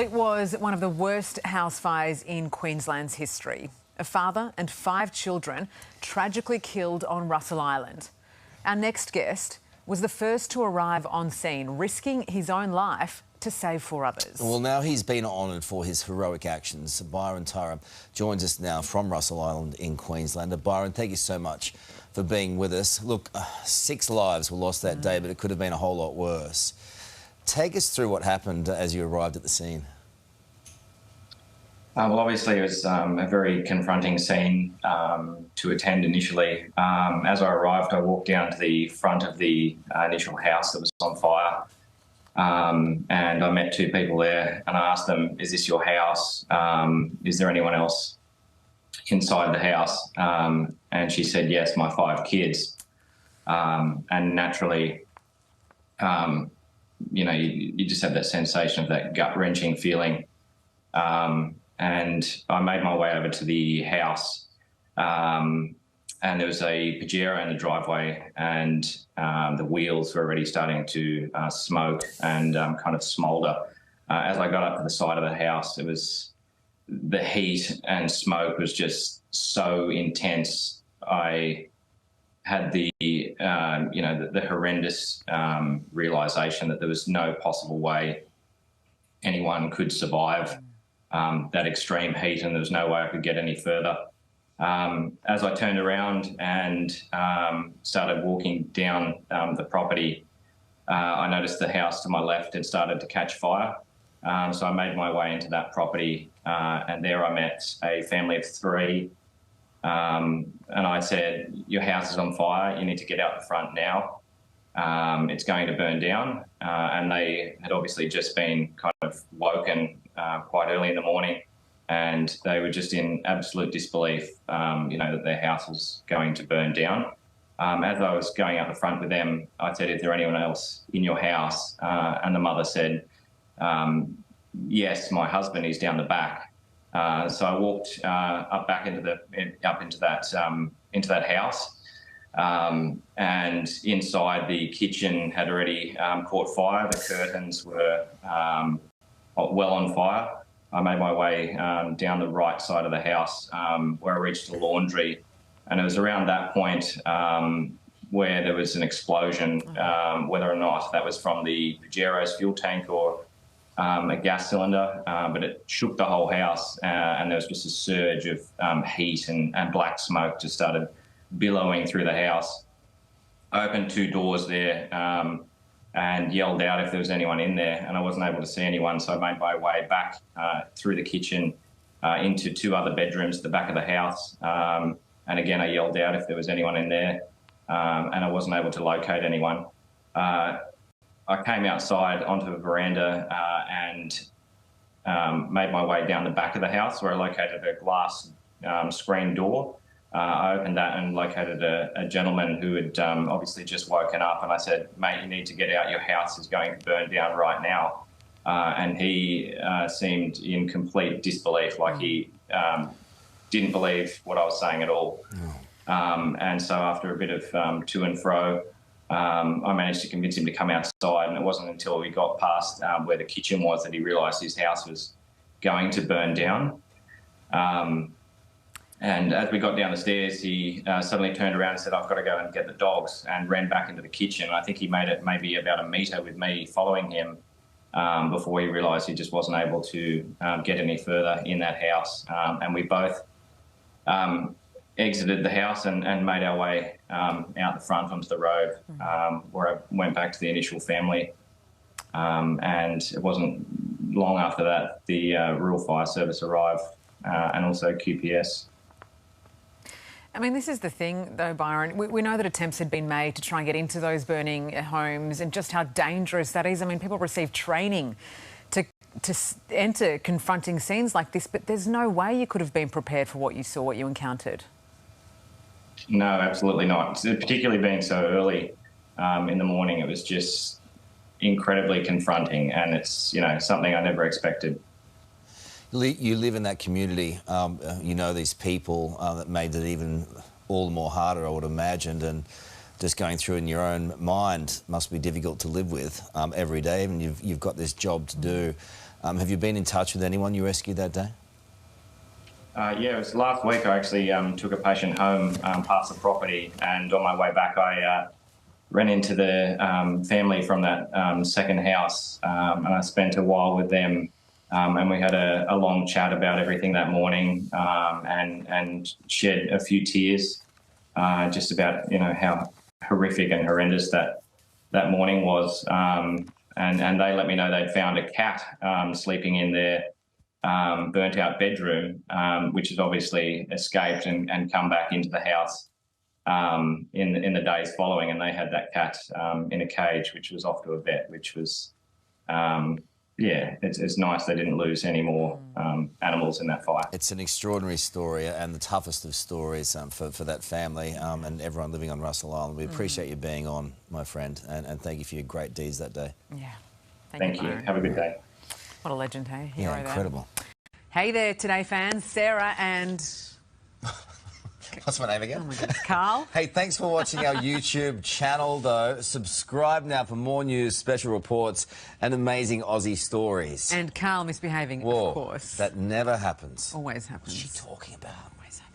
It was one of the worst house fires in Queensland's history. A father and 5 children tragically killed on Russell Island. Our next guest was the first to arrive on scene, risking his own life to save 4 others. Well, now he's been honoured for his heroic actions. Byron Tyra joins us now from Russell Island in Queensland. Byron, thank you so much for being with us. Look, 6 lives were lost that day, but it could have been a whole lot worse. Take us through what happened as you arrived at the scene. Well, obviously it was a very confronting scene to attend initially. As I arrived, I walked down to the front of the initial house that was on fire, and I met 2 people there, and I asked them, "Is this your house? Is there anyone else inside the house?" And she said, "Yes, my 5 kids." And naturally, you know, you just have that sensation of that gut-wrenching feeling. And I made my way over to the house, and there was a Pajero in the driveway, and the wheels were already starting to smoke and kind of smoulder. As I got up to the side of the house, it was the heat and smoke was just so intense. I had the you know, the horrendous realization that there was no possible way anyone could survive that extreme heat, and there was no way I could get any further. As I turned around and started walking down the property, I noticed the house to my left had started to catch fire. So I made my way into that property, and there I met a family of 3. And I said, "Your house is on fire, you need to get out the front now. It's going to burn down." And they had obviously just been kind of woken quite early in the morning, and they were just in absolute disbelief, you know, that their house was going to burn down. As I was going out the front with them, I said, "Is there anyone else in your house?" And the mother said, "Yes, my husband is down the back." So I walked up into that house. And inside the kitchen had already caught fire. The curtains were well on fire. I made my way down the right side of the house where I reached the laundry, and it was around that point where there was an explosion, whether or not that was from the Pajero's fuel tank or a gas cylinder, but it shook the whole house, and there was just a surge of heat and black smoke just started billowing through the house. I opened 2 doors there and yelled out if there was anyone in there, and I wasn't able to see anyone, so I made my way back through the kitchen into 2 other bedrooms at the back of the house. And again, I yelled out if there was anyone in there, and I wasn't able to locate anyone. I came outside onto the veranda and made my way down the back of the house where I located a glass screen door. I opened that and located a gentleman who had obviously just woken up, and I said, "Mate, you need to get out, your house is going to burn down right now." And he seemed in complete disbelief, like he didn't believe what I was saying at all. And so after a bit of to and fro, I managed to convince him to come outside, and it wasn't until we got past where the kitchen was that he realised his house was going to burn down. And as we got down the stairs, he suddenly turned around and said, "I've got to go and get the dogs," and ran back into the kitchen. I think he made it maybe about a metre with me following him before he realised he just wasn't able to get any further in that house. And we both exited the house and made our way out the front onto the road, where I went back to the initial family. And it wasn't long after that the rural fire service arrived, and also QPS. I mean, this is the thing, though, Byron. We know that attempts had been made to try and get into those burning homes, and just how dangerous that is. I mean, people receive training to enter confronting scenes like this, but there's no way you could have been prepared for what you saw, what you encountered. No, absolutely not. Particularly being so early in the morning, it was just incredibly confronting, and it's, you know, something I never expected. You live in that community, you know these people, that made it even all the more harder, I would imagine, and just going through in your own mind must be difficult to live with every day, and you've got this job to do. Have you been in touch with anyone you rescued that day? Yeah, it was last week. I actually took a patient home past the property, and on my way back, I ran into the family from that second house, and I spent a while with them, and we had a long chat about everything that morning, and shed a few tears, just about how horrific and horrendous that morning was, and they let me know they'd found a cat sleeping in their burnt out bedroom, which has obviously escaped and come back into the house in the days following, and they had that cat in a cage, which was off to a vet, which was, it's nice they didn't lose any more animals in that fire. It's an extraordinary story and the toughest of stories for that family and everyone living on Russell Island. We appreciate you being on, my friend, and thank you for your great deeds that day. Yeah. Thank you. Have a good day. What a legend, hey? Yeah, incredible. Hey there, Today fans. Sarah and... What's my name again? Oh my God, Carl. Hey, thanks for watching our YouTube channel, though. Subscribe now for more news, special reports, and amazing Aussie stories. And Carl misbehaving, Whoa, of course. that never happens. Always happens. What's she talking about? Always happens.